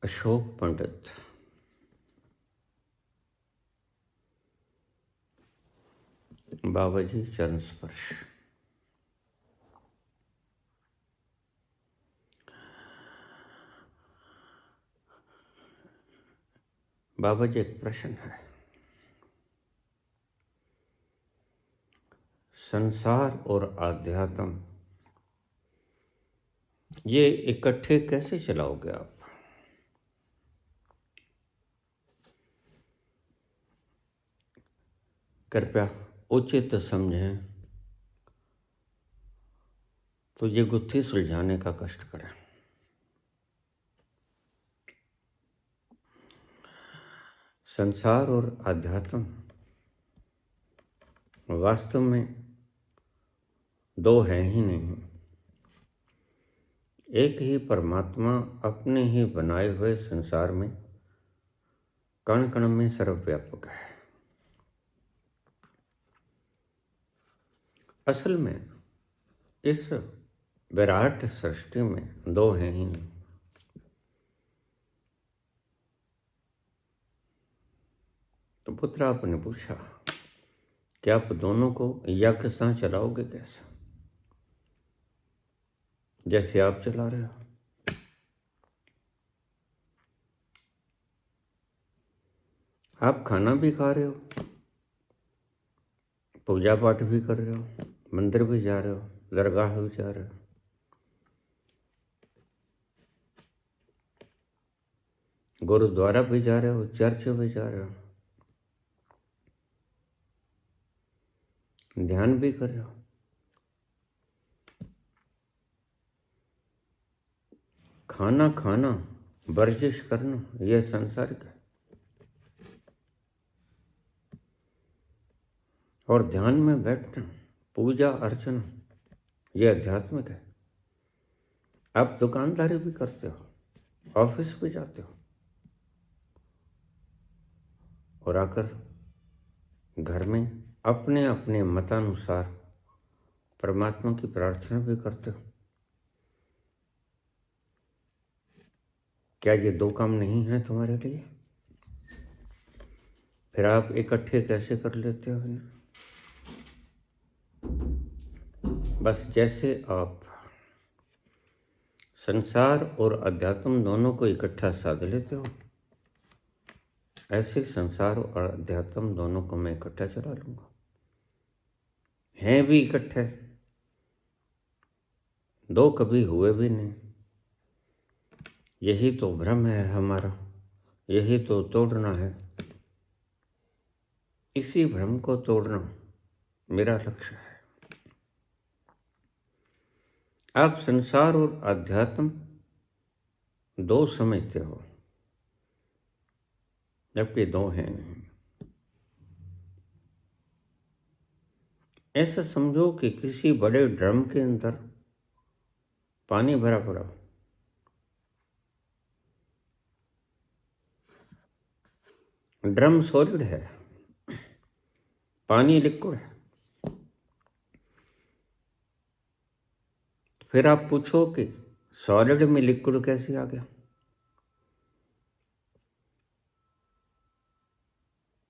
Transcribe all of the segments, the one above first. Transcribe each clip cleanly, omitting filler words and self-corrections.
अशोक पंडित बाबाजी चरण स्पर्श। बाबाजी, एक प्रश्न है। संसार और आध्यात्म ये इकट्ठे कैसे चलाओगे आप? कृपया उचित समझें तो ये गुत्थी सुलझाने का कष्ट करें। संसार और आध्यात्म वास्तव में दो हैं ही नहीं। एक ही परमात्मा अपने ही बनाए हुए संसार में कण कण में सर्वव्यापक है। असल में इस विराट सृष्टि में दो हैं ही नहीं। तो पुत्र, आपने पूछा कि आप दोनों को यज्ञ सा चलाओगे कैसे, जैसे आप चला रहे हो। आप खाना भी खा रहे हो, पूजा पाठ भी कर रहे हो, मंदिर भी जा रहे हो, दरगाह भी जा रहे हो, गुरुद्वारा भी जा रहे हो, चर्च भी जा रहे हो, ध्यान भी कर रहे हो। खाना खाना, वर्जिश करना, यह सांसारिक है। और ध्यान में बैठना, पूजा अर्चना, यह आध्यात्मिक है। आप दुकानदारी भी करते हो, ऑफिस भी जाते हो, और आकर घर में अपने अपने मतानुसार परमात्मा की प्रार्थना भी करते हो। क्या ये दो काम नहीं है तुम्हारे लिए? फिर आप इकट्ठे कैसे कर लेते हो इन्हें? बस जैसे आप संसार और अध्यात्म दोनों को इकट्ठा साध लेते हो, ऐसे संसार और अध्यात्म दोनों को मैं इकट्ठा चला लूंगा। हैं भी इकट्ठे, दो कभी हुए भी नहीं। यही तो भ्रम है हमारा, यही तो तोड़ना है। इसी भ्रम को तोड़ना मेरा लक्ष्य है। आप संसार और अध्यात्म दो समझते हो, जबकि दो हैं नहीं। ऐसा समझो कि किसी बड़े ड्रम के अंदर पानी भरा पड़ा हो। ड्रम सॉलिड है, पानी लिक्विड है। फिर आप पूछो कि सॉलिड में लिक्विड कैसे आ गया?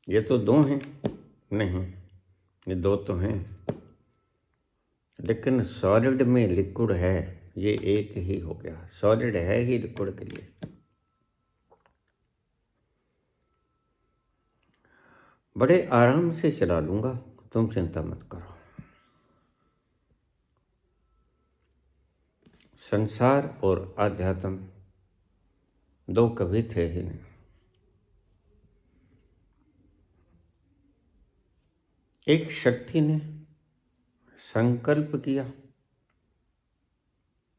ये तो दो हैं। नहीं, ये दो तो हैं, लेकिन सॉलिड में लिक्विड है, ये एक ही हो गया। सॉलिड है ही लिक्विड के लिए। बड़े आराम से चला लूंगा, तुम चिंता मत करो। संसार और आध्यात्म दो कभी थे ही नहीं। एक शक्ति ने संकल्प किया,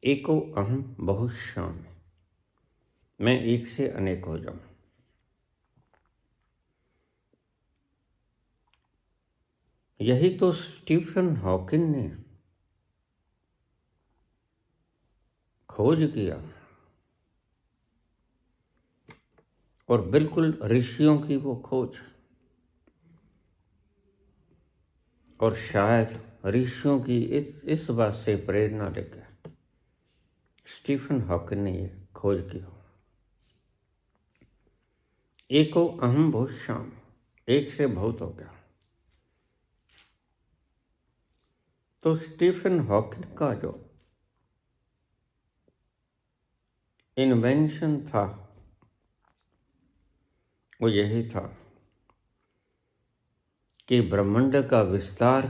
एको अहम बहुश्याम, मैं एक से अनेक हो जाऊं। यही तो स्टीफन हॉकिंग ने खोज किया, और बिल्कुल ऋषियों की वो खोज। और शायद ऋषियों की इस बात से प्रेरणा लेकर स्टीफन हॉकिंग ने ये खोज की। एको अहम बहुत शाम, एक से बहुत हो गया। तो स्टीफन हॉकिंग का जो इन्वेंशन था वो यही था कि ब्रह्मांड का विस्तार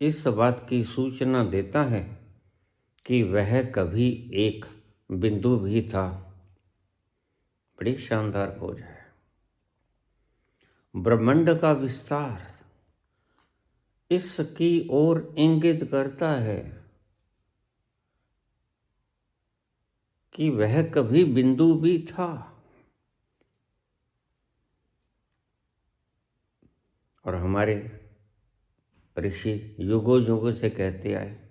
इस बात की सूचना देता है कि वह कभी एक बिंदु भी था। बड़ी शानदार खोज है। ब्रह्मांड का विस्तार इसकी ओर इंगित करता है कि वह कभी बिंदु भी था। और हमारे ऋषि युगों युगों से कहते आए,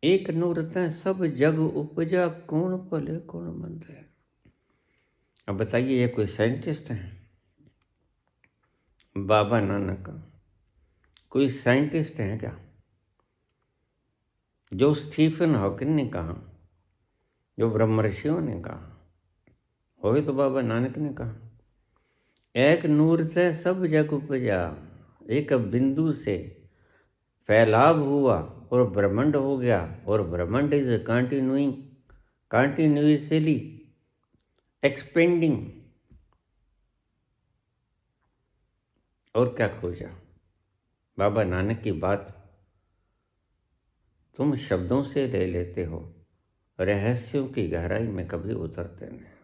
एक नूर तैं सब जग उपजा, कौन भले कौन मंद है। अब बताइए, ये कोई साइंटिस्ट है? बाबा नानक कोई साइंटिस्ट है क्या? जो स्टीफन हॉकिंग ने कहा, जो ब्रह्म ऋषियों ने कहा, वही तो बाबा नानक ने कहा, एक नूर से सब जग उपजा, एक बिंदु से फैलाव हुआ और ब्रह्मांड हो गया। और ब्रह्मांड इज कंटिन्यूसली एक्सपेंडिंग। और क्या खोजा? बाबा नानक की बात तुम शब्दों से ले लेते हो, रहस्यों की गहराई में कभी उतरते नहीं।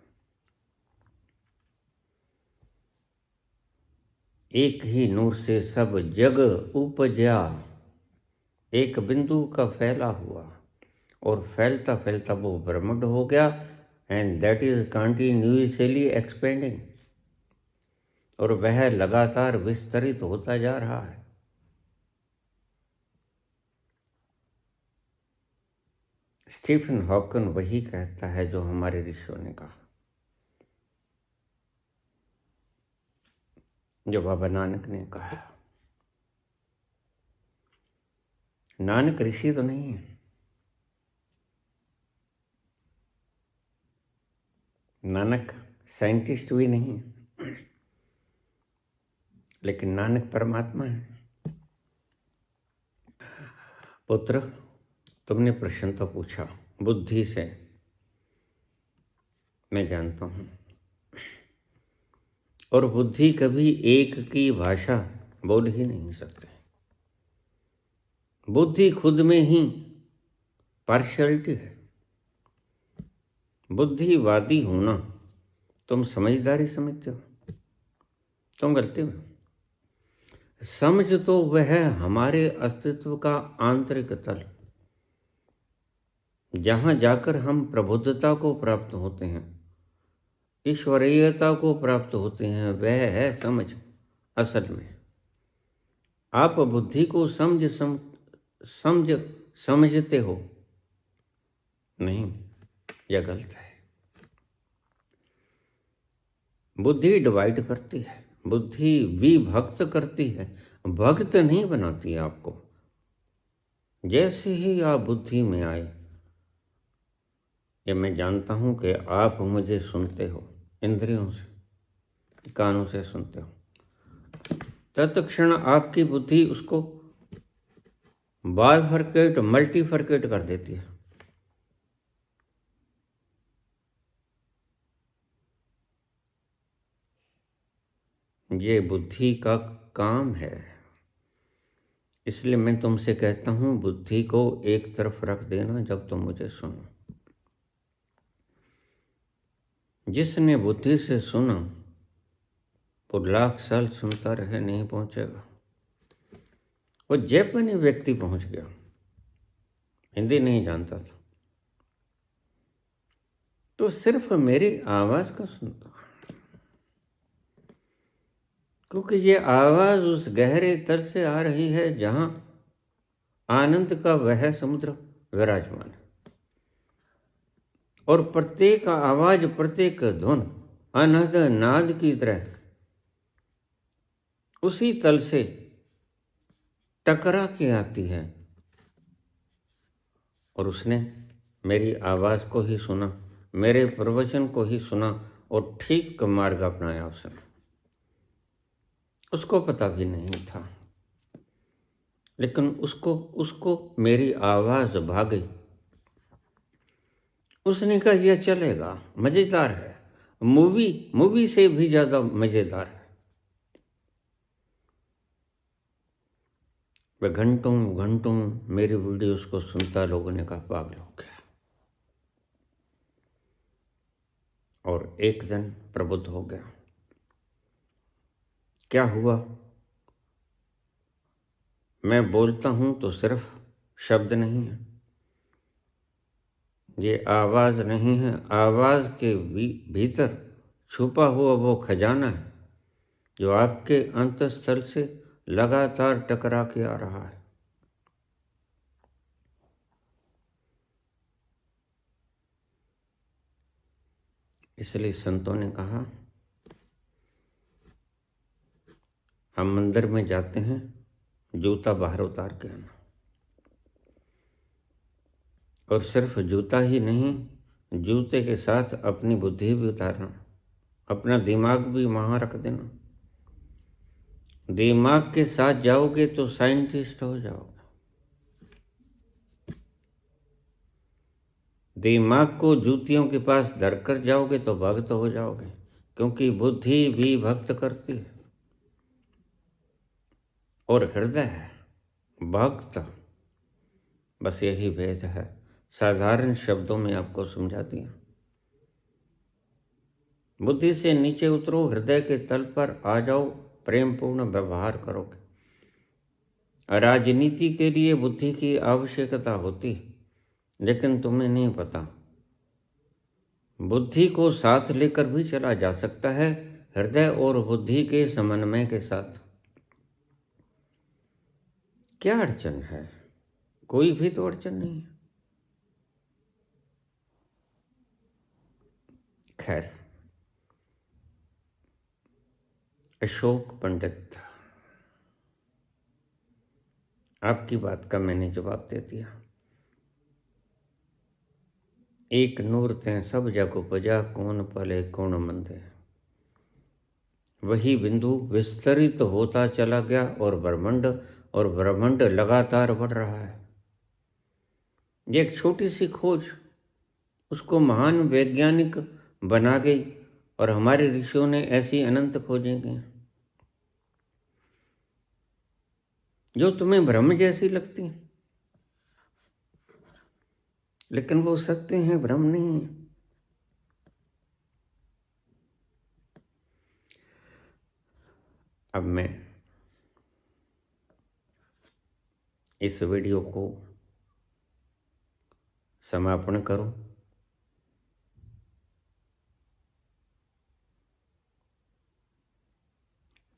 एक ही नूर से सब जग उपजा, एक बिंदु का फैला हुआ और फैलता फैलता वो ब्रह्मांड हो गया। And that is continuously expanding. और वह लगातार विस्तरित होता जा रहा है। स्टीफन हॉकिंग वही कहता है जो हमारे ऋषियों ने कहा, जो बाबा नानक ने कहा। नानक ऋषि तो नहीं है, नानक साइंटिस्ट भी नहीं है, लेकिन नानक परमात्मा है। पुत्र, तुमने प्रश्न तो पूछा बुद्धि से, मैं जानता हूं। और बुद्धि कभी एक की भाषा बोल ही नहीं सकते। बुद्धि खुद में ही पार्शियलिटी है। बुद्धिवादी होना तुम समझदारी समझते हो, तुम गलती हो। समझ तो वह हमारे अस्तित्व का आंतरिक तल, जहां जाकर हम प्रबुद्धता को प्राप्त होते हैं, ईश्वरीयता को प्राप्त होते हैं, वह है समझ। असल में आप बुद्धि को समझते हो नहीं, यह गलत है। बुद्धि डिवाइड करती है, बुद्धि विभक्त करती है, भक्त नहीं बनाती है आपको। जैसे ही आप बुद्धि में आए, ये मैं जानता हूं कि आप मुझे सुनते हो, इंद्रियों से, कानों से सुनते हो, तत्क्षण आपकी बुद्धि उसको बाइफरकेट मल्टीफरकेट कर देती है। ये बुद्धि का काम है। इसलिए मैं तुमसे कहता हूं, बुद्धि को एक तरफ रख देना जब तुम मुझे सुनो। जिसने बुद्धि से सुना वो लाख साल सुनता रहे, नहीं पहुंचेगा। वो जापानी व्यक्ति पहुंच गया, हिंदी नहीं जानता था, तो सिर्फ मेरी आवाज का सुनता, क्योंकि ये आवाज उस गहरे तल से आ रही है जहां आनंद का वह समुद्र विराजमान है। और प्रत्येक आवाज, प्रत्येक धुन अनहद नाद की तरह उसी तल से टकरा के आती है और उसने मेरी आवाज़ को ही सुना, मेरे प्रवचन को ही सुना और ठीक मार्ग अपनाया उसने। उसको पता भी नहीं था, लेकिन उसको मेरी आवाज़ भा गई। उसने कहा यह चलेगा, मज़ेदार है, मूवी से भी ज़्यादा मज़ेदार है। वह घंटों घंटों मेरी वीडियोस को सुनता, लोगों ने कहा पागल हो गया, और एक दिन प्रबुद्ध हो गया। क्या हुआ? मैं बोलता हूं तो सिर्फ शब्द नहीं है, ये आवाज़ नहीं है, आवाज़ के भीतर छुपा हुआ वो खजाना है जो आपके अंतःस्थल से लगातार टकरा के आ रहा है। इसलिए संतों ने कहा, हम मंदिर में जाते हैं, जूता बाहर उतार के आना, और सिर्फ जूता ही नहीं, जूते के साथ अपनी बुद्धि भी उतारना, अपना दिमाग भी वहाँ रख देना। दिमाग के साथ जाओगे तो साइंटिस्ट हो जाओगे, दिमाग को जूतियों के पास धरकर जाओगे तो भक्त हो जाओगे, क्योंकि बुद्धि भी भक्त करती है और हृदय भक्त। बस यही भेद है, साधारण शब्दों में आपको समझा दिया। बुद्धि से नीचे उतरो, हृदय के तल पर आ जाओ, प्रेमपूर्ण व्यवहार करोगे। राजनीति के लिए बुद्धि की आवश्यकता होती है, लेकिन तुम्हें नहीं पता, बुद्धि को साथ लेकर भी चला जा सकता है, हृदय और बुद्धि के समन्वय के साथ। क्या अड़चन है? कोई भी तो अड़चन नहीं है। खैर, अशोक पंडित, आपकी बात का मैंने जवाब दे दिया। एक नूर तें सब जग उपजा, कौन पले कौन मंदे। वही बिंदु विस्तरित होता चला गया और ब्रह्मांड लगातार बढ़ रहा है। ये एक छोटी सी खोज उसको महान वैज्ञानिक बना गई, और हमारे ऋषियों ने ऐसी अनंत खोजें की जो तुम्हें भ्रम जैसी लगती हैं, लेकिन वो सत्य हैं, भ्रम नहीं है। अब मैं इस वीडियो को समापन करूं।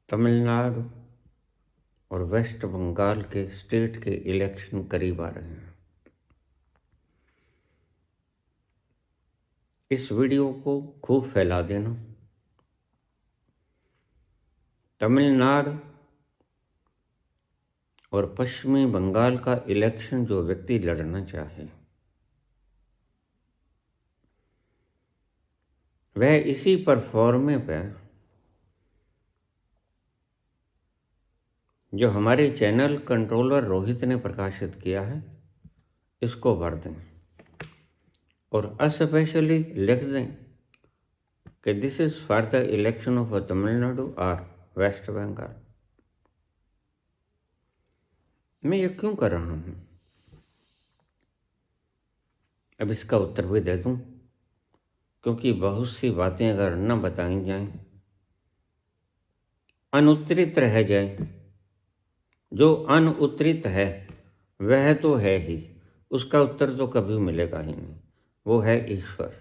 तमिलनाडु और वेस्ट बंगाल के स्टेट के इलेक्शन करीब आ रहे हैं। इस वीडियो को खूब फैला देना। तमिलनाडु और पश्चिमी बंगाल का इलेक्शन जो व्यक्ति लड़ना चाहे, वह इसी प्लेटफॉर्म पे जो हमारे चैनल कंट्रोलर रोहित ने प्रकाशित किया है, इसको भर दें और स्पेशली लिख दें कि this is for the election of Tamil Nadu और वेस्ट बंगाल। मैं ये क्यों कर रहा हूँ, अब इसका उत्तर भी दे दूं, क्योंकि बहुत सी बातें अगर न बताई जाएं, अनुत्तरित रह जाए, जो अनुत्तरित है वह तो है ही, उसका उत्तर तो कभी मिलेगा ही नहीं, वो है ईश्वर।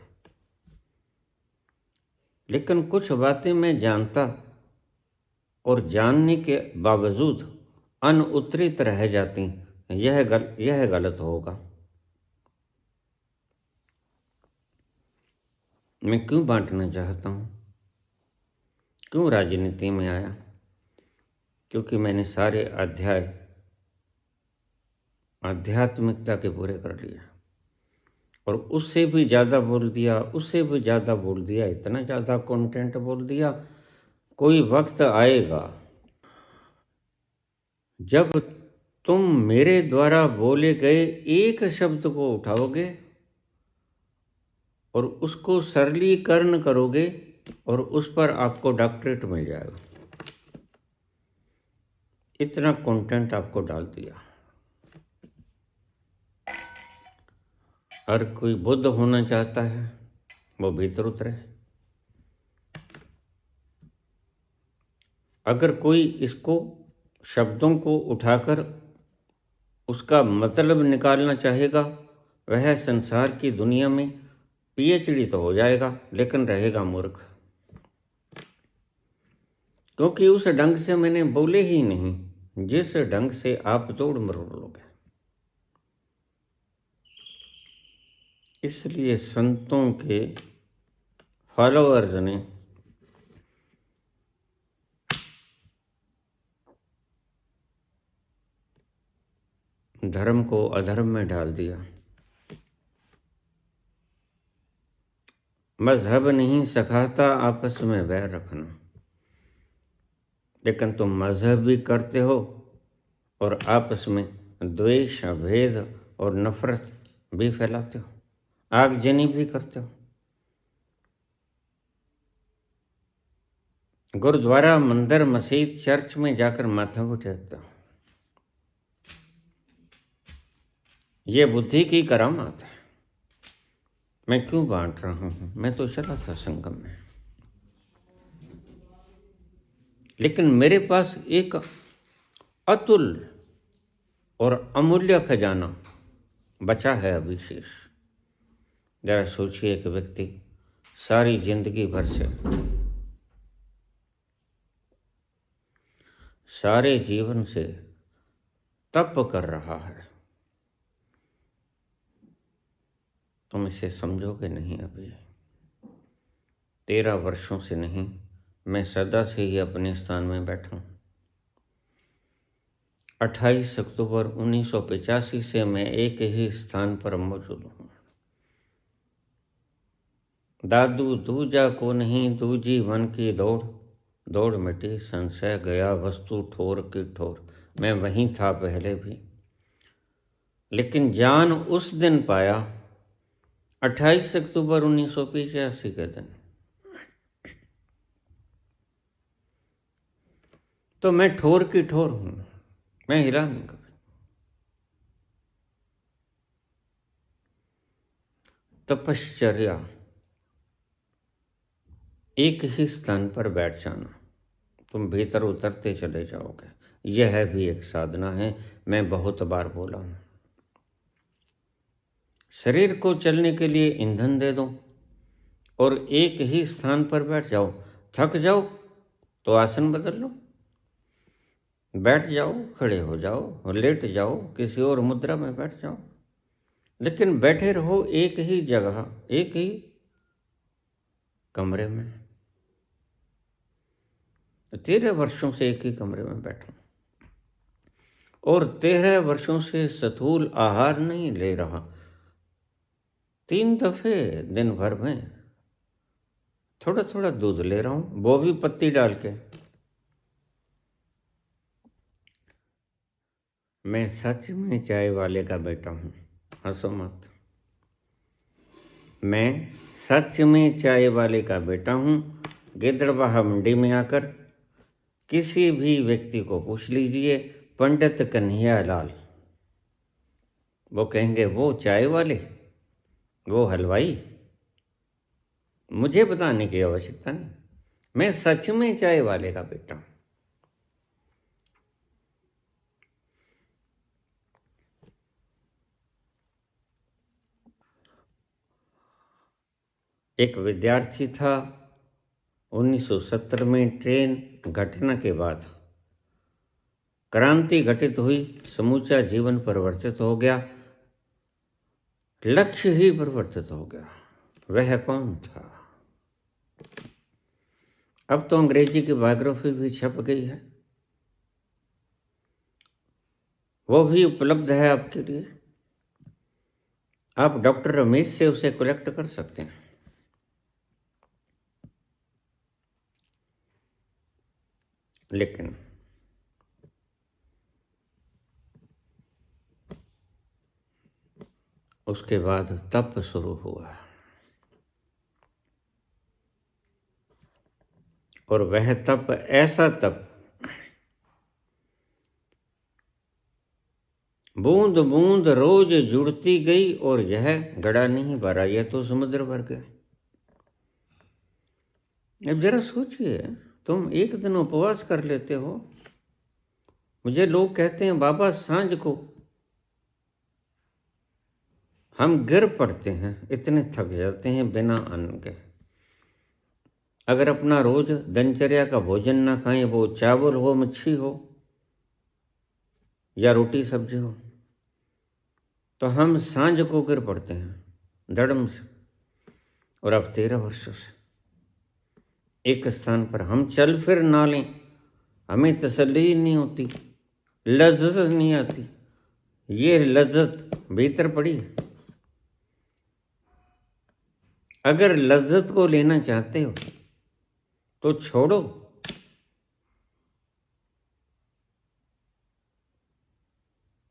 लेकिन कुछ बातें मैं जानता और जानने के बावजूद अनुत्तरित रह जाती, यह गलत होगा। मैं क्यों बांटना चाहता हूँ, क्यों राजनीति में आया? क्योंकि मैंने सारे अध्याय आध्यात्मिकता के पूरे कर लिए। और उससे भी ज़्यादा बोल दिया, उससे भी ज़्यादा बोल दिया, इतना ज़्यादा कंटेंट बोल दिया। कोई वक्त आएगा जब तुम मेरे द्वारा बोले गए एक शब्द को उठाओगे और उसको सरलीकरण करोगे और उस पर आपको डॉक्टरेट मिल जाएगा। इतना कंटेंट आपको डाल दिया। हर कोई बुद्ध होना चाहता है, वो भीतर उतरे। अगर कोई इसको शब्दों को उठाकर उसका मतलब निकालना चाहेगा, वह संसार की दुनिया में पीएचडी तो हो जाएगा, लेकिन रहेगा मूर्ख, क्योंकि उस ढंग से मैंने बोले ही नहीं जिस ढंग से आप तोड़ मरोड़ लोगे। इसलिए संतों के फॉलोअर्स ने धर्म को अधर्म में डाल दिया। मजहब नहीं सिखाता आपस में वैर रखना, लेकिन तुम मजहब भी करते हो और आपस में द्वेष, भेद और नफरत भी फैलाते हो, आगजनी भी करते हो। गुरुद्वारा, मंदिर, मस्जिद, चर्च में जाकर माथा उठाते हो। ये बुद्धि की करामात है। मैं क्यों बांट रहा हूं? मैं तो चला था संगम में, लेकिन मेरे पास एक अतुल और अमूल्य खजाना बचा है अभी शेष। जरा सोचिए, एक व्यक्ति सारी जिंदगी भर से, सारे जीवन से तप कर रहा है, तुम इसे समझोगे नहीं। अभी 13 वर्षों से नहीं, मैं सदा से ही अपने स्थान में बैठा हूं। 28 अक्टूबर 1985 से मैं एक ही स्थान पर मौजूद हूं। दादू दूजा को नहीं, दूजी मन की दौड़, दौड़ मिटी संशय, गया वस्तु ठोर की ठोर। मैं वहीं था पहले भी, लेकिन जान उस दिन पाया 28 अक्टूबर 1985 के दिन। तो मैं ठोर की ठोर हूं, मैं हिला नहीं कभी। तपश्चर्या, एक ही स्थान पर बैठ जाना, तुम भीतर उतरते चले जाओगे। यह भी एक साधना है, मैं बहुत बार बोला हूं। शरीर को चलने के लिए ईंधन दे दो और एक ही स्थान पर बैठ जाओ। थक जाओ तो आसन बदल लो, बैठ जाओ, खड़े हो जाओ, लेट जाओ, किसी और मुद्रा में बैठ जाओ, लेकिन बैठे रहो एक ही जगह, एक ही कमरे में। 13 वर्षों से एक ही कमरे में बैठा और 13 वर्षों से स्थूल आहार नहीं ले रहा। 3 दफे दिन भर में थोड़ा थोड़ा दूध ले रहा हूं, वो भी पत्ती डाल के। मैं सच में चाय वाले का बेटा हूं, हंसो मत। मैं सच में चाय वाले का बेटा हूं। गिद्रबाहा मंडी में आकर किसी भी व्यक्ति को पूछ लीजिए, पंडित कन्हैया लाल, वो कहेंगे वो चाय वाले, वो हलवाई। मुझे बताने की आवश्यकता नहीं, मैं सच में चाय वाले का बेटा हूं। एक विद्यार्थी था, 1970 में ट्रेन घटना के बाद क्रांति घटित हुई, समूचा जीवन परिवर्तित हो गया, लक्ष्य ही परिवर्तित हो गया। वह कौन था? अब तो अंग्रेजी की बायोग्राफी भी छप गई है, वो भी उपलब्ध है आपके लिए। आप डॉक्टर रमेश से उसे कलेक्ट कर सकते हैं। लेकिन उसके बाद तप शुरू हुआ, और वह तप ऐसा तप, बूंद बूंद रोज जुड़ती गई और यह घड़ा नहीं भरा, यह तो समुद्र भर गया। अब जरा सोचिए, तुम एक दिन उपवास कर लेते हो, मुझे लोग कहते हैं बाबा सांझ को हम गिर पड़ते हैं, इतने थक जाते हैं बिना अन्न के। अगर अपना रोज दिनचर्या का भोजन ना खाएं, वो चावल हो, मच्छी हो या रोटी सब्जी हो, तो हम सांझ को गिर पड़ते हैं धड़म से। और अब 13 वर्षों से एक स्थान पर हम चल फिर ना लें, हमें तसल्ली नहीं होती, लज्जत नहीं आती। ये लज्जत भीतर पड़ी है। अगर लज्जत को लेना चाहते हो तो छोड़ो,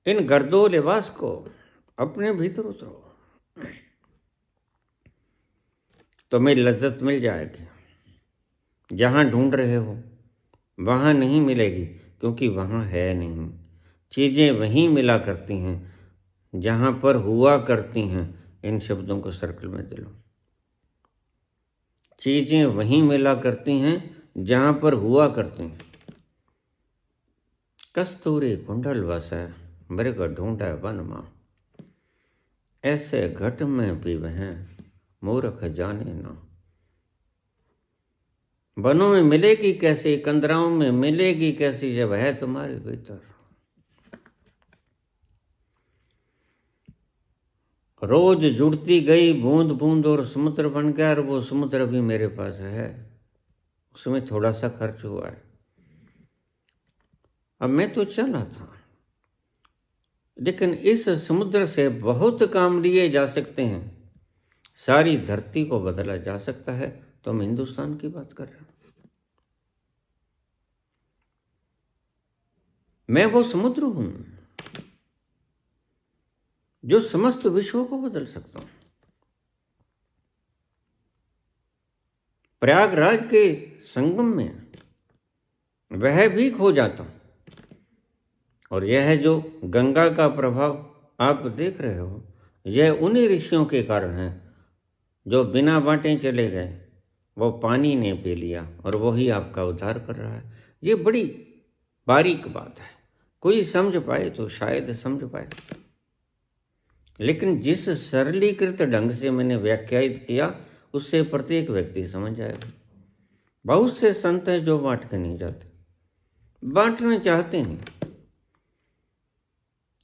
इन गर्दो लिबास को, अपने भीतर उतरो, तुम्हें लज्जत मिल जाएगी। जहां ढूंढ रहे हो वहां नहीं मिलेगी, क्योंकि वहां है नहीं। चीजें वहीं मिला करती हैं जहां पर हुआ करती हैं। इन शब्दों को सर्कल में दिलो। चीजें वहीं मिला करती हैं जहां पर हुआ करती हैं। कस्तूरी कुंडल वसै, मृग ढूंढै वन मां, ऐसे घट में भी वह मूर्ख जाने ना। वनों में मिलेगी कैसी, कंदराओं में मिलेगी कैसी, जब है तुम्हारे भीतर। रोज जुड़ती गई बूंद बूंद और समुद्र बन गया, और वो समुद्र भी मेरे पास है, उसमें थोड़ा सा खर्च हुआ है। अब मैं तो चला था, लेकिन इस समुद्र से बहुत काम लिए जा सकते हैं। सारी धरती को बदला जा सकता है। तो हम हिंदुस्तान की बात कर रहे हैं। मैं वो समुद्र हूं जो समस्त विश्व को बदल सकता हूं। प्रयागराज के संगम में वह भी खो जाता हूं। और यह जो गंगा का प्रभाव आप देख रहे हो, यह उन्हीं ऋषियों के कारण है जो बिना बांटे चले गए। वो पानी ने पी लिया और वही आपका उद्धार कर रहा है। ये बड़ी बारीक बात है, कोई समझ पाए तो शायद समझ पाए, लेकिन जिस सरलीकृत ढंग से मैंने व्याख्यायित किया उससे प्रत्येक व्यक्ति समझ जाएगा। बहुत से संत हैं जो बांट के नहीं जाते, बांटना चाहते नहीं,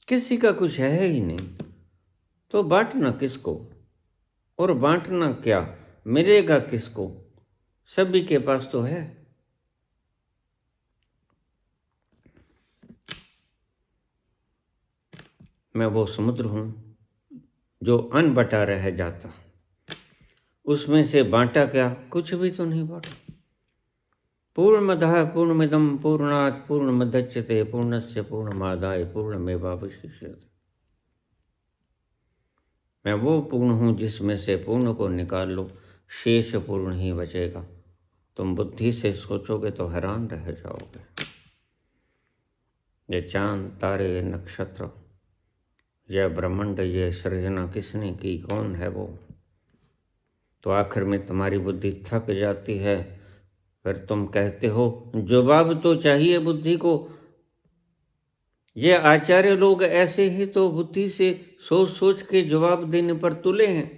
किसी का कुछ है ही नहीं, तो बांटना किसको और बांटना क्या, मिलेगा किसको, सभी के पास तो है। मैं वो समुद्र हूं जो अन्न बटा रह जाता, उसमें से बांटा क्या, कुछ भी तो नहीं बांटा। पूर्णमदः पूर्णमिदं पूर्णात् पूर्णमुदच्यते पूर्णस्य पूर्णमादाय पूर्णमेवावशिष्यते। मैं वो पूर्ण हूं जिसमें से पूर्ण को निकाल लो, शेष पूर्ण ही बचेगा। तुम बुद्धि से सोचोगे तो हैरान रह जाओगे। ये चांद, तारे, नक्षत्र, यह ब्रह्मांड, ये सृजना किसने की, कौन है वो? तो आखिर में तुम्हारी बुद्धि थक जाती है। फिर तुम कहते हो जवाब तो चाहिए बुद्धि को। ये आचार्य लोग ऐसे ही तो बुद्धि से सोच सोच के जवाब देने पर तुले हैं,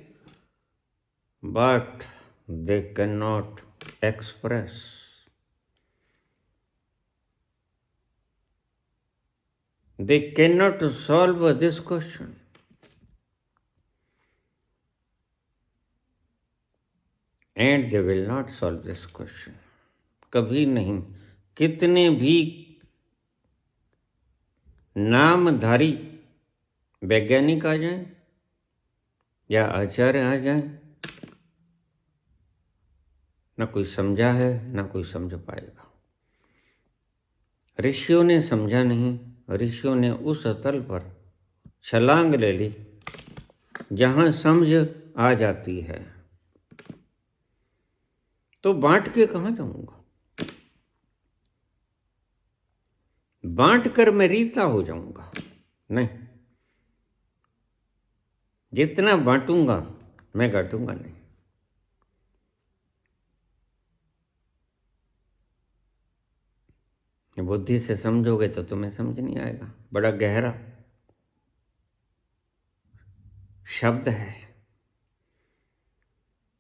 but they can not express, they cannot solve this question. And they will not solve this question. कभी नहीं। कितने भी नामधारी वैज्ञानिक आ जाएं, या आचार्य आ जाए, न कोई समझा है न कोई समझ पाएगा। ऋषियों ने समझा नहीं, ऋषियों ने उस तल पर छलांग ले ली जहां समझ आ जाती है। तो बांट के कहां जाऊंगा? बांट कर मैं रीता हो जाऊंगा? नहीं, जितना बांटूंगा मैं घटूंगा नहीं। बुद्धि से समझोगे तो तुम्हें समझ नहीं आएगा। बड़ा गहरा शब्द है।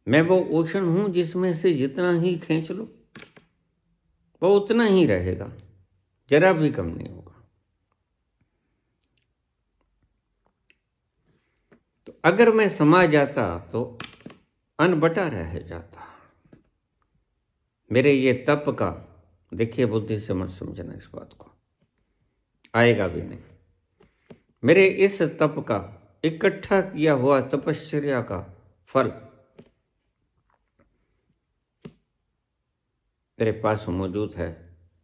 मैं वो ओशन हूं जिसमें से जितना ही खींच लो वो उतना ही रहेगा, जरा भी कम नहीं होगा। तो अगर मैं समा जाता तो अनबटा रह जाता। मेरे ये तप का, देखिए बुद्धि से मत समझना इस बात को, आएगा भी नहीं। मेरे इस तप का इकट्ठा किया हुआ तपश्चर्या का फल तेरे पास मौजूद है।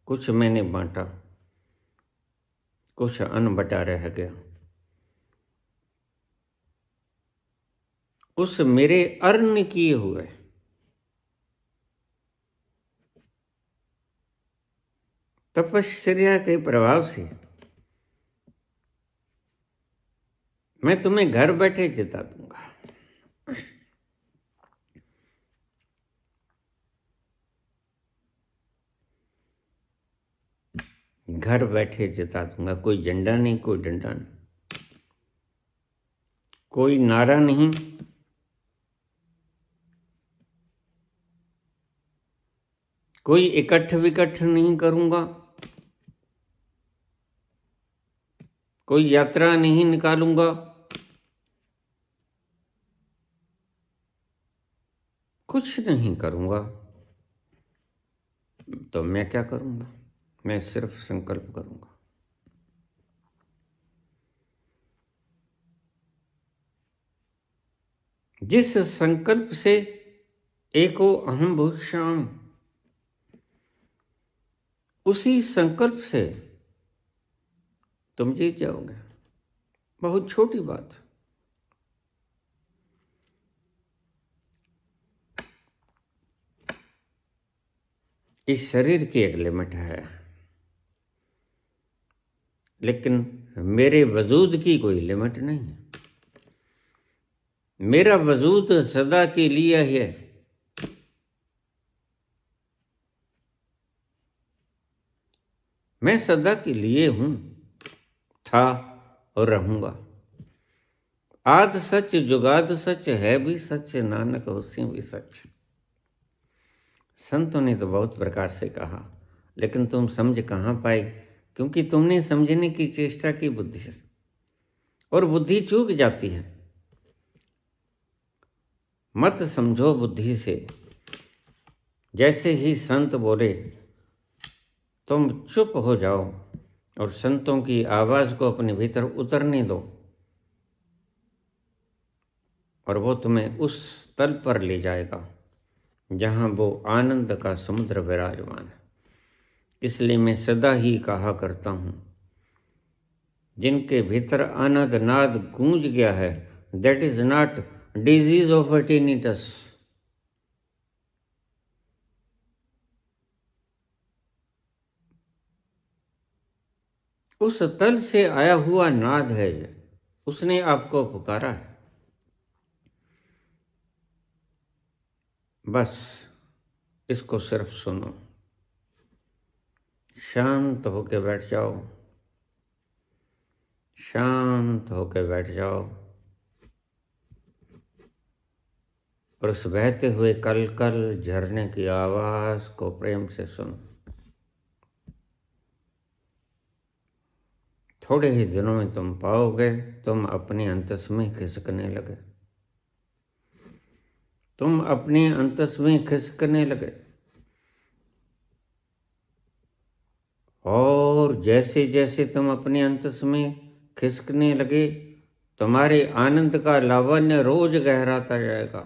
कुछ मैंने बांटा, कुछ अनबटा रह गया। उस मेरे अर्न किए हुए तपश्चर्या के प्रभाव से मैं तुम्हें घर बैठे जिता दूंगा। घर बैठे जिता दूंगा। कोई झंडा नहीं, कोई डंडा नहीं, कोई नारा नहीं, कोई इकट्ठ विकट्ठ नहीं करूंगा, कोई यात्रा नहीं निकालूंगा, कुछ नहीं करूंगा। तो मैं क्या करूंगा? मैं सिर्फ संकल्प करूंगा। जिस संकल्प से एको अहम भूषाम, उसी संकल्प से तुम जीत जाओगे। बहुत छोटी बात। इस शरीर की एक लिमिट है, लेकिन मेरे वजूद की कोई लिमिट नहीं है। मेरा वजूद सदा के लिए है। मैं सदा के लिए हूं, था और रहूंगा। आद सच जुगाद सच, है भी सच, नानक होसी भी सच। संतों ने तो बहुत प्रकार से कहा, लेकिन तुम समझ कहाँ पाए? क्योंकि तुमने समझने की चेष्टा की बुद्धि से, और बुद्धि चूक जाती है। मत समझो बुद्धि से। जैसे ही संत बोले तुम चुप हो जाओ और संतों की आवाज को अपने भीतर उतरने दो, और वो तुम्हें उस तल पर ले जाएगा जहां वो आनंद का समुद्र विराजमान है। इसलिए मैं सदा ही कहा करता हूं, जिनके भीतर आनंद नाद गूंज गया है, that is not disease of tinnitus. उस तल से आया हुआ नाद है, उसने आपको पुकारा है। बस इसको सिर्फ सुनो। शांत होके बैठ जाओ, शांत होके बैठ जाओ, और उस बहते हुए कल कल झरने की आवाज को प्रेम से सुनो। थोड़े ही दिनों में तुम पाओगे तुम अपने अंतस में खिसकने लगे। तुम अपने अंतस में खिसकने लगे, और जैसे जैसे तुम अपने अंतस में खिसकने लगे तुम्हारे आनंद का लावण्य रोज गहराता जाएगा।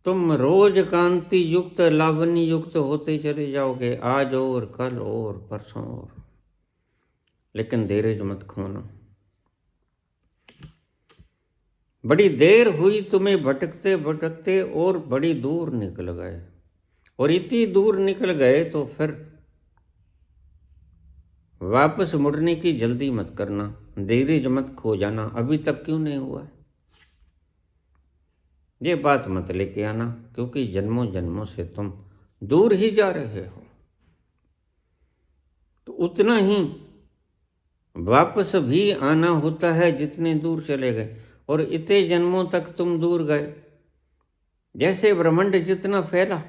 तुम रोज कांति युक्त लावण्य युक्त होते चले जाओगे, आज और कल और परसों और। लेकिन धीरज मत खोना। बड़ी देर हुई तुम्हें भटकते भटकते और बड़ी दूर निकल गए, और इतनी दूर निकल गए तो फिर वापस मुड़ने की जल्दी मत करना, धीरज मत खो जाना। अभी तक क्यों नहीं हुआ, ये बात मत लेके आना, क्योंकि जन्मों जन्मों से तुम दूर ही जा रहे हो। तो उतना ही वापस भी आना होता है जितने दूर चले गए, और इतने जन्मों तक तुम दूर गए। जैसे ब्रह्मांड जितना फैला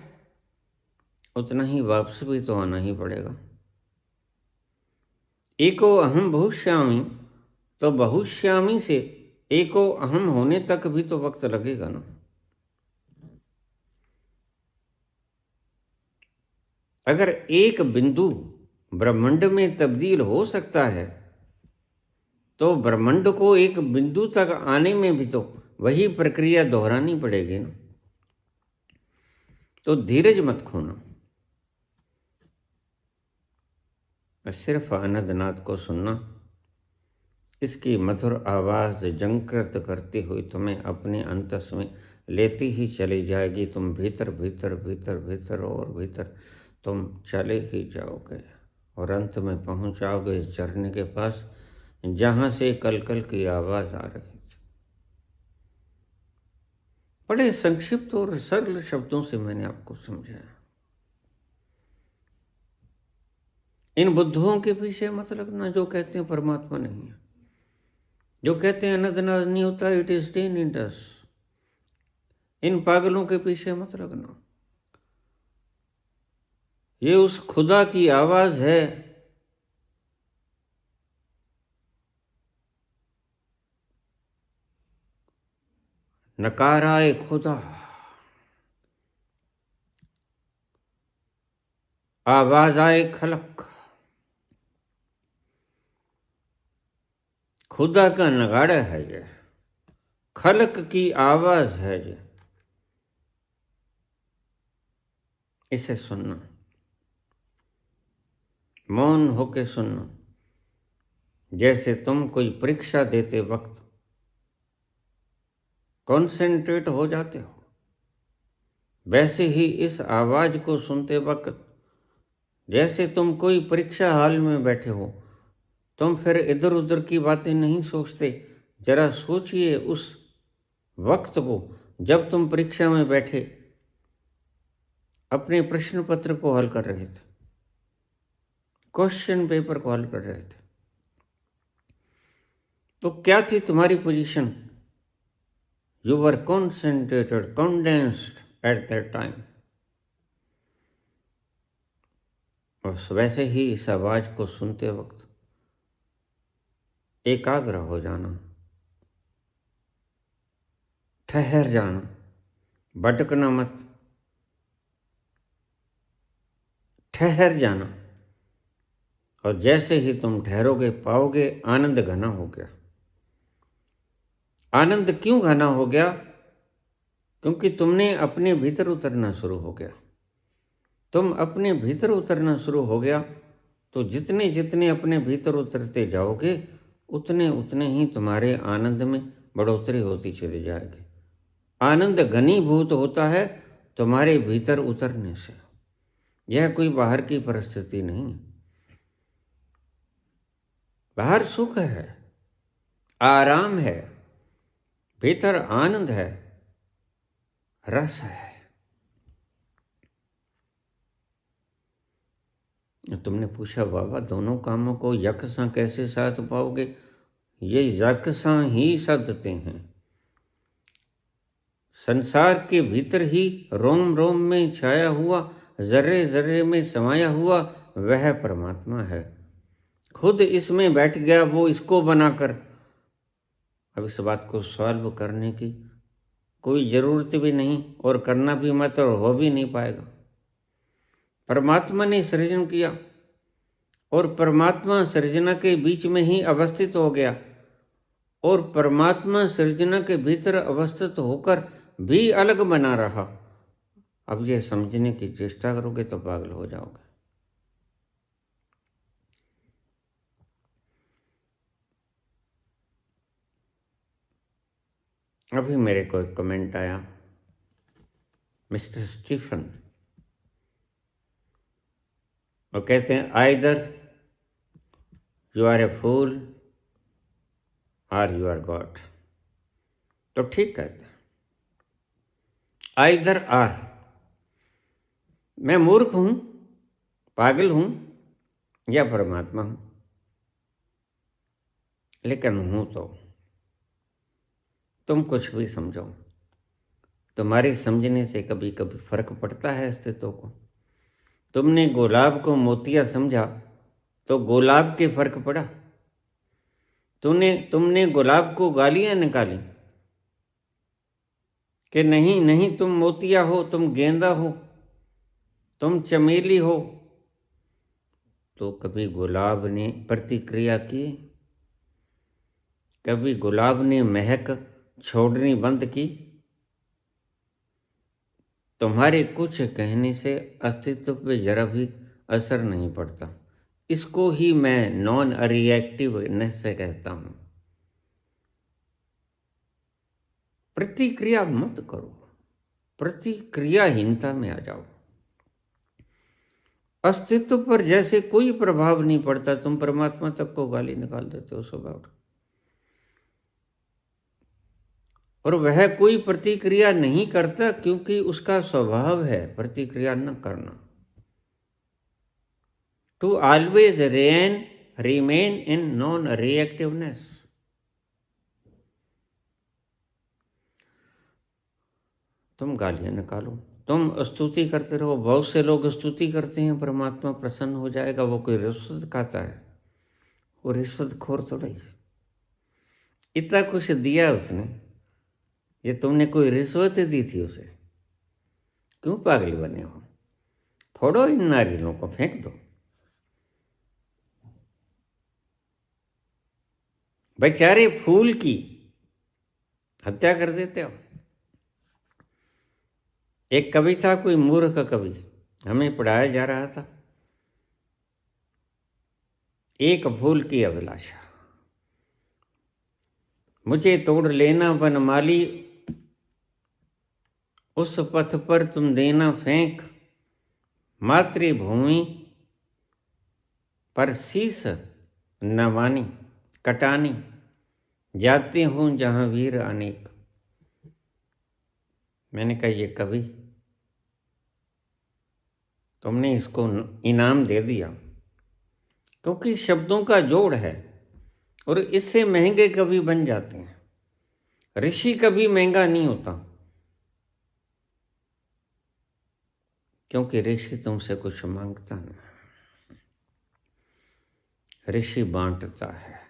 उतना ही वापस भी तो आना ही पड़ेगा। एको अहम बहुश्यामी, तो बहुश्यामी से एको अहम होने तक भी तो वक्त लगेगा ना। अगर एक बिंदु ब्रह्मांड में तब्दील हो सकता है तो ब्रह्मांड को एक बिंदु तक आने में भी तो वही प्रक्रिया दोहरानी पड़ेगी ना। तो धीरज मत खोना, सिर्फ आनंदनाथ को सुनना। इसकी मधुर आवाज जंकृत करती हुई तुम्हें अपने अंतस में लेती ही चली जाएगी। तुम भीतर भीतर भीतर भीतर और भीतर तुम चले ही जाओगे, और अंत में पहुंच जाओगे इस झरने के पास जहां से कलकल की आवाज आ रही थी। बड़े संक्षिप्त और सरल शब्दों से मैंने आपको समझाया। इन बुद्धुओं के पीछे मत लगना जो कहते हैं परमात्मा नहीं है, जो कहते हैं अनंतनाथ नहीं होता, इट इज टेन इन डस। इन पागलों के पीछे मत लगना। ये उस खुदा की आवाज है नकाराए खुदा, आवाज आए खलक। खुदा का नगाड़ा है ये, खलक की आवाज है ये। इसे सुनना, मौन होके सुनना। जैसे तुम कोई परीक्षा देते वक्त कॉन्सेंट्रेट हो जाते हो, वैसे ही इस आवाज को सुनते वक्त जैसे तुम कोई परीक्षा हॉल में बैठे हो, तुम फिर इधर उधर की बातें नहीं सोचते। जरा सोचिए उस वक्त को जब तुम परीक्षा में बैठे अपने प्रश्न पत्र को हल कर रहे थे, क्वेश्चन पेपर को हल कर रहे थे। तो क्या थी तुम्हारी position? You were concentrated, condensed at that time. और वैसे ही इस आवाज को सुनते वक्त एकाग्र हो जाना, ठहर जाना, भटकना मत, ठहर जाना। और जैसे ही तुम ठहरोगे पाओगे आनंद घना हो गया। आनंद क्यों घना हो गया? क्योंकि तुमने अपने भीतर उतरना शुरू हो गया। तुम अपने भीतर उतरना शुरू हो गया तो जितने जितने अपने भीतर उतरते जाओगे उतने उतने ही तुम्हारे आनंद में बढ़ोतरी होती चली जाएगी। आनंद घनीभूत होता है तुम्हारे भीतर उतरने से। यह कोई बाहर की परिस्थिति नहीं। बाहर सुख है, आराम है, भीतर आनंद है, रस है। तुमने पूछा बाबा दोनों कामों को यकसां कैसे साध पाओगे? ये यकसां ही साधते हैं। संसार के भीतर ही रोम रोम में छाया हुआ, जर्रे जर्रे में समाया हुआ वह परमात्मा है। खुद इसमें बैठ गया वो इसको बनाकर। अब इस बात को सॉल्व करने की कोई ज़रूरत भी नहीं और करना भी मत और हो भी नहीं पाएगा। परमात्मा ने सृजन किया और परमात्मा सृजना के बीच में ही अवस्थित हो गया, और परमात्मा सृजना के भीतर अवस्थित होकर भी अलग बना रहा। अब ये समझने की चेष्टा करोगे तो पागल हो जाओगे। अभी मेरे को एक कमेंट आया, मिस्टर स्टीफन, वो कहते हैं आइदर यू आर ए फूल और यू आर गॉड। तो ठीक कहते हैं, आइदर आर, मैं मूर्ख हूं, पागल हूं या परमात्मा हूं, लेकिन हूं तो तुम कुछ भी समझो, तुम्हारे समझने से कभी कभी फर्क पड़ता है अस्तित्व को। तुमने गुलाब को मोतिया समझा तो गुलाब के फर्क पड़ा। तुमने गुलाब को गालियां निकाली कि नहीं नहीं तुम मोतिया हो, तुम गेंदा हो, तुम चमेली हो, तो कभी गुलाब ने प्रतिक्रिया की? कभी गुलाब ने महक छोड़नी बंद की? तुम्हारे कुछ कहने से अस्तित्व पे जरा भी असर नहीं पड़ता। इसको ही मैं नॉन रिएक्टिवनेस से कहता हूं। प्रतिक्रिया मत करो, प्रतिक्रियाहीनता में आ जाओ। अस्तित्व पर जैसे कोई प्रभाव नहीं पड़ता, तुम परमात्मा तक को गाली निकाल देते हो स्वभाव, और वह कोई प्रतिक्रिया नहीं करता क्योंकि उसका स्वभाव है प्रतिक्रिया न करना। To always remain in non reactiveness. तुम गालियां निकालो, तुम स्तुति करते रहो। बहुत से लोग स्तुति करते हैं परमात्मा प्रसन्न हो जाएगा, वो कोई रिश्वत खाता है, वो रिश्वतखोर थोड़ा ही। इतना कुछ दिया उसने, ये तुमने कोई रिश्वत दी थी उसे? क्यों पागल बने हो? फोड़ो इन नारियलों को, फेंक दो। बेचारे फूल की हत्या कर देते हो। एक कवि था, कोई मूर्ख कवि, हमें पढ़ाया जा रहा था, एक फूल की अभिलाषा, मुझे तोड़ लेना वनमाली, उस पथ पर तुम देना फेंक, मातृभूमि पर शीस नवानी कटानी, जाते हूं जहां वीर अनेक। मैंने कहा ये कवि, तुमने इसको इनाम दे दिया, क्योंकि शब्दों का जोड़ है और इससे महंगे कवि बन जाते हैं। ऋषि कभी महंगा नहीं होता, क्योंकि ऋषि तुमसे कुछ मांगता नहीं, ऋषि बांटता है,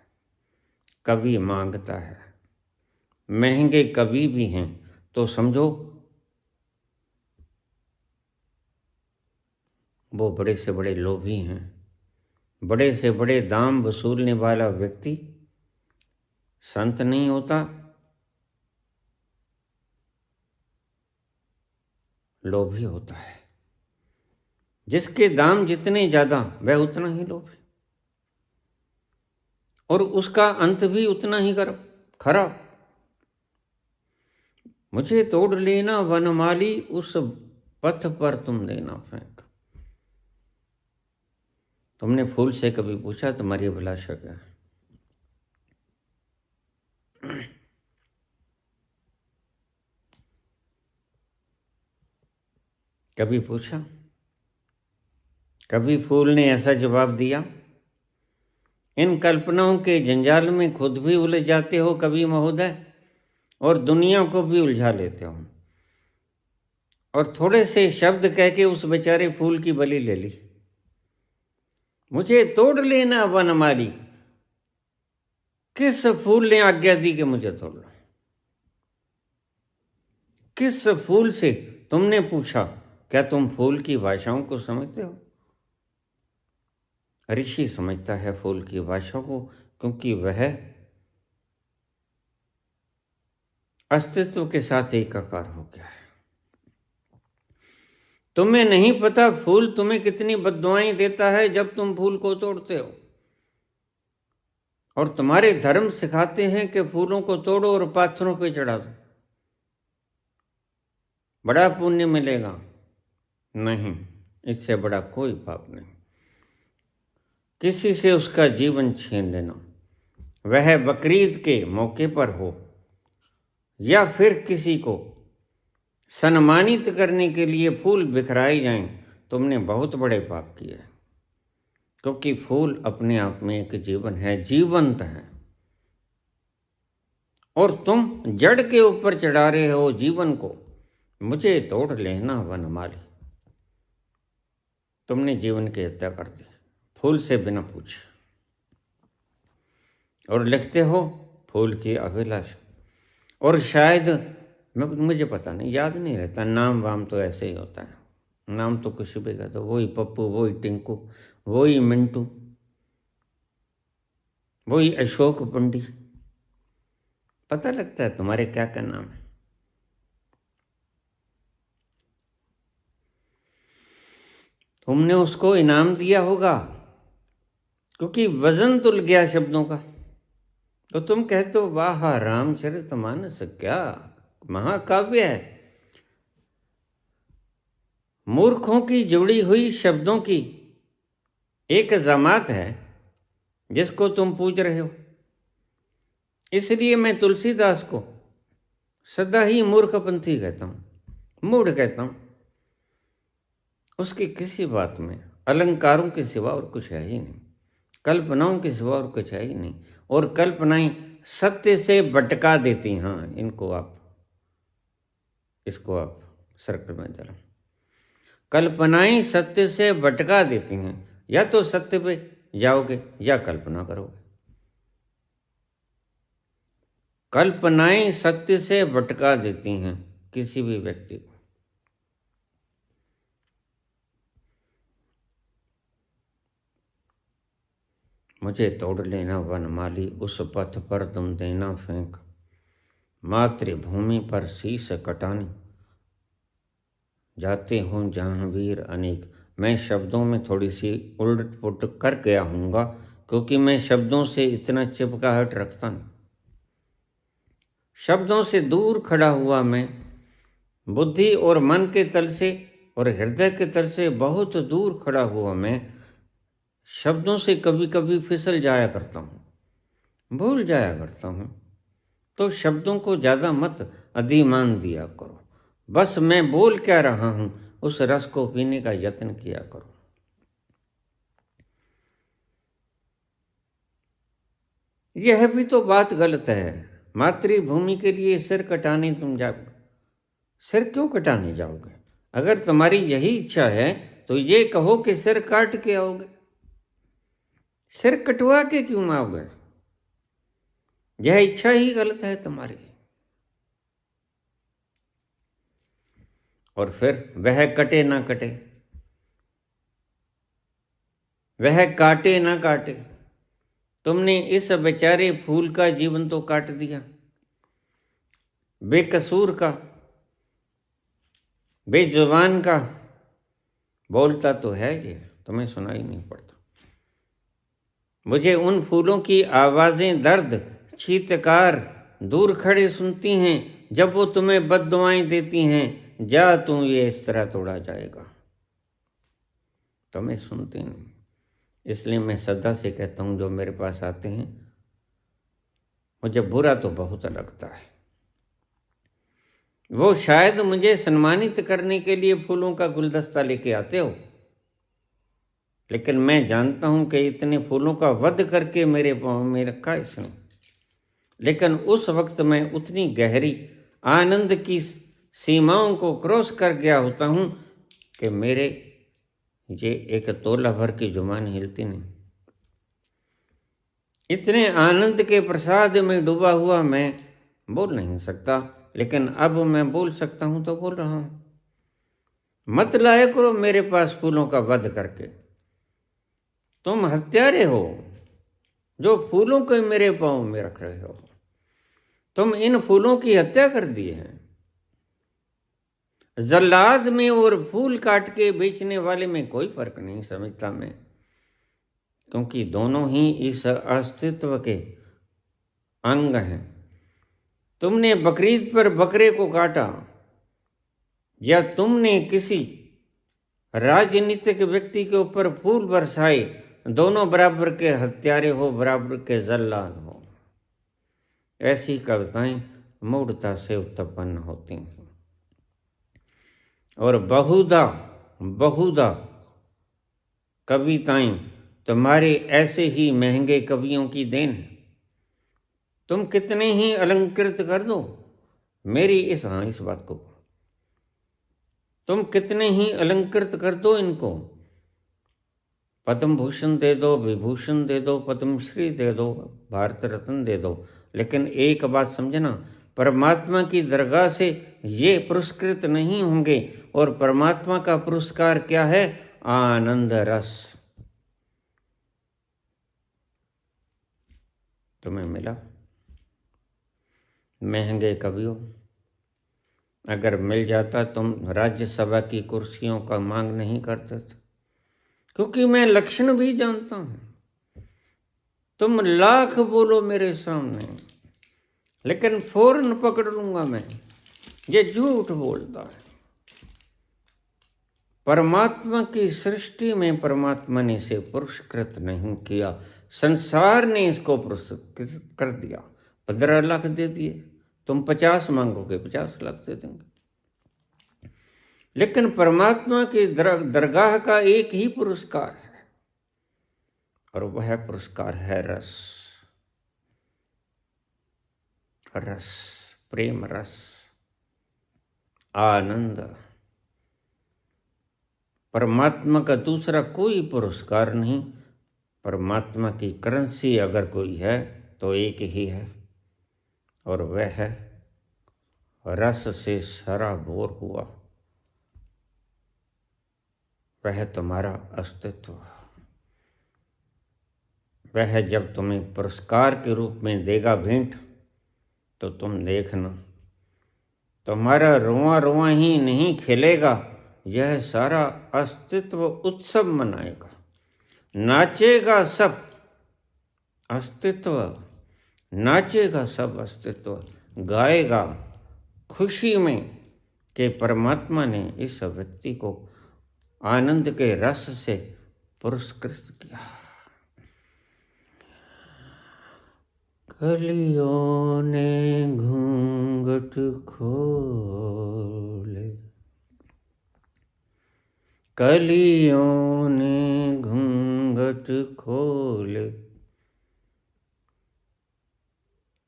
कवि मांगता है। महंगे कवि भी हैं तो समझो वो बड़े से बड़े लोभी हैं। बड़े से बड़े दाम वसूलने वाला व्यक्ति संत नहीं होता, लोभी होता है। जिसके दाम जितने ज्यादा वह उतना ही लोभी, और उसका अंत भी उतना ही खराब। मुझे तोड़ लेना वनमाली, उस पथ पर तुम देना फेंक। तुमने फूल से कभी पूछा तुम्हारी अभिलाषा क्या है? कभी पूछा? कभी फूल ने ऐसा जवाब दिया? इन कल्पनाओं के जंजाल में खुद भी उलझ जाते हो कभी महोदय, और दुनिया को भी उलझा लेते हो, और थोड़े से शब्द कह के उस बेचारे फूल की बलि ले ली। मुझे तोड़ लेना वनमाली, किस फूल ने आज्ञा दी कि मुझे तोड़ लो? किस फूल से तुमने पूछा? क्या तुम फूल की भाषाओं को समझते हो? ऋषि समझता है फूल की भाषा को, क्योंकि वह अस्तित्व के साथ एकाकार हो गया है। तुम्हें नहीं पता फूल तुम्हें कितनी बद्दुआएं देता है जब तुम फूल को तोड़ते हो। और तुम्हारे धर्म सिखाते हैं कि फूलों को तोड़ो और पाथरों पे चढ़ा दो, बड़ा पुण्य मिलेगा। नहीं, इससे बड़ा कोई पाप नहीं। किसी से उसका जीवन छीन लेना, वह बकरीद के मौके पर हो या फिर किसी को सम्मानित करने के लिए फूल बिखराए जाएं, तुमने बहुत बड़े पाप किए। क्योंकि फूल अपने आप में एक जीवन है, जीवंत है, और तुम जड़ के ऊपर चढ़ा रहे हो जीवन को। मुझे तोड़ लेना वनमाली। तुमने जीवन की हत्या कर दी फूल से बिना पूछे, और लिखते हो फूल की अभिलाषा। और शायद मुझे पता नहीं, याद नहीं रहता, नाम वाम तो ऐसे ही होता है। नाम तो कुछ भी कहते, वही पप्पू, वही टिंकू, वही मिंटू, वही अशोक पंडित। पता लगता है तुम्हारे क्या क्या नाम है। तुमने उसको इनाम दिया होगा, क्योंकि वजन तुल गया शब्दों का। तो तुम कहते हो वाह रामचरितमानस क्या महाकाव्य है। मूर्खों की जुड़ी हुई शब्दों की एक जमात है जिसको तुम पूज रहे हो। इसलिए मैं तुलसीदास को सदा ही मूर्खपंथी कहता हूँ, मूढ़ कहता हूँ। उसकी किसी बात में अलंकारों के सिवा और कुछ है ही नहीं, कल्पनाओं के सिवा और कुछ है ही नहीं। और कल्पनाएं सत्य से भटका देती। हाँ, इसको आप सर्कल में डालें। कल्पनाएं सत्य से भटका देती हैं। या तो सत्य पे जाओगे या कल्पना करोगे। कल्पनाएं सत्य से भटका देती हैं किसी भी व्यक्ति को। मुझे तोड़ लेना वनमाली, उस पथ पर तुम देना फेंक, मातृभूमि पर शीश कटानी, जाते हों जहाँ वीर अनेक। मैं शब्दों में थोड़ी सी उलट पुलट कर गया हूँगा, क्योंकि मैं शब्दों से इतना चिपकाहट रखता नहीं। शब्दों से दूर खड़ा हुआ मैं, बुद्धि और मन के तल से और हृदय के तल से बहुत दूर खड़ा हुआ मैं, शब्दों से कभी कभी फिसल जाया करता हूँ, भूल जाया करता हूँ। तो शब्दों को ज़्यादा मत अधिमान दिया करो। बस मैं बोल क्या रहा हूँ उस रस को पीने का यत्न किया करो। यह भी तो बात गलत है। मातृभूमि के लिए सिर कटाने तुम जाओगे। सिर क्यों कटाने जाओगे? अगर तुम्हारी यही इच्छा है तो ये कहो कि सिर काट के आओगे। सिर कटवा के क्यों आओगे? यह इच्छा ही गलत है तुम्हारी। और फिर वह कटे ना कटे, वह काटे ना काटे, तुमने इस बेचारे फूल का जीवन तो काट दिया। बेकसूर का, बेजुबान का बोलता तो है ये, तुम्हें सुनाई नहीं पड़ता। मुझे उन फूलों की आवाजें दर्द चीत्कार दूर खड़े सुनती हैं जब वो तुम्हें बद्दुआएं देती हैं, जा तू ये इस तरह तोड़ा जाएगा। तुम्हें सुनती नहीं। इसलिए मैं सदा से कहता हूँ जो मेरे पास आते हैं, मुझे बुरा तो बहुत लगता है। वो शायद मुझे सम्मानित करने के लिए फूलों का गुलदस्ता लेके आते हो, लेकिन मैं जानता हूं कि इतने फूलों का वध करके मेरे पाँव में रखा इसने। लेकिन उस वक्त मैं उतनी गहरी आनंद की सीमाओं को क्रॉस कर गया होता हूं कि मेरे ये एक तोला भर की जुबान हिलती नहीं। इतने आनंद के प्रसाद में डूबा हुआ मैं बोल नहीं सकता, लेकिन अब मैं बोल सकता हूं तो बोल रहा हूं। मत लाया करो मेरे पास फूलों का वध करके। तुम हत्यारे हो जो फूलों को मेरे पाँव में रख रहे हो। तुम इन फूलों की हत्या कर दी है। जल्लाद में और फूल काट के बेचने वाले में कोई फर्क नहीं समझता मैं, क्योंकि दोनों ही इस अस्तित्व के अंग हैं। तुमने बकरीद पर बकरे को काटा या तुमने किसी राजनीतिक व्यक्ति के ऊपर फूल बरसाए, दोनों बराबर के हत्यारे हो, बराबर के जल्लाद हो। ऐसी कविताएं मूढ़ता से उत्पन्न होती हैं और बहुधा बहुधा कविताएं तुम्हारे ऐसे ही महंगे कवियों की देन है। तुम कितने ही अलंकृत कर दो मेरी इस बात को, तुम कितने ही अलंकृत कर दो इनको, पद्म भूषण दे दो, विभूषण दे दो, पद्मश्री दे दो, भारत रत्न दे दो, लेकिन एक बात समझना, परमात्मा की दरगाह से ये पुरस्कृत नहीं होंगे। और परमात्मा का पुरस्कार क्या है? आनंद रस। तुम्हें मिला महंगे कवियों, अगर मिल जाता तुम राज्यसभा की कुर्सियों का मांग नहीं करते थे, क्योंकि मैं लक्षण भी जानता हूं। तुम लाख बोलो मेरे सामने, लेकिन फौरन पकड़ लूंगा मैं, ये झूठ बोलता है। परमात्मा की सृष्टि में परमात्मा ने इसे पुरस्कृत नहीं किया, संसार ने इसको पुरस्कृत कर दिया। 15 लाख दे दिए, तुम 50 मांगोगे 50 लाख दे देंगे। लेकिन परमात्मा की दरगाह का एक ही पुरस्कार है, और वह पुरस्कार है रस। रस, प्रेम रस, आनंद। परमात्मा का दूसरा कोई पुरस्कार नहीं। परमात्मा की करेंसी अगर कोई है तो एक ही है, और वह है रस से सराबोर हुआ, वह तुम्हारा अस्तित्व। वह जब तुम्हें पुरस्कार के रूप में देगा भेंट, तो तुम देखना, तुम्हारा रोआ रोआ ही नहीं खिलेगा, यह सारा अस्तित्व उत्सव मनाएगा, नाचेगा सब अस्तित्व, नाचेगा सब अस्तित्व, गाएगा खुशी में कि परमात्मा ने इस व्यक्ति को आनंद के रस से पुरस्कृत किया। कलियों ने घूंघट खोले, कलियों ने घूंघट खोले,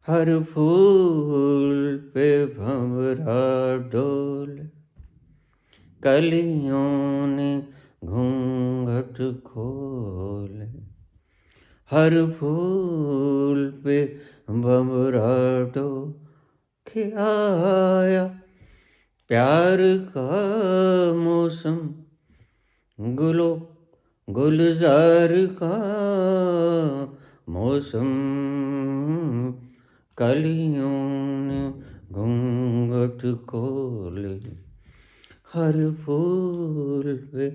हर फूल पे भंवरा डोले। कलियों ने घूंघट खोले, हर फूल पे भंवरा डोले। आया प्यार का मौसम, गुलो गुलजार का मौसम। कलियों ने घूंघट खोले, हर फूल पे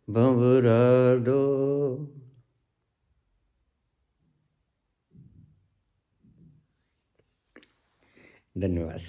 भंवरा डोले। धन्यवाद।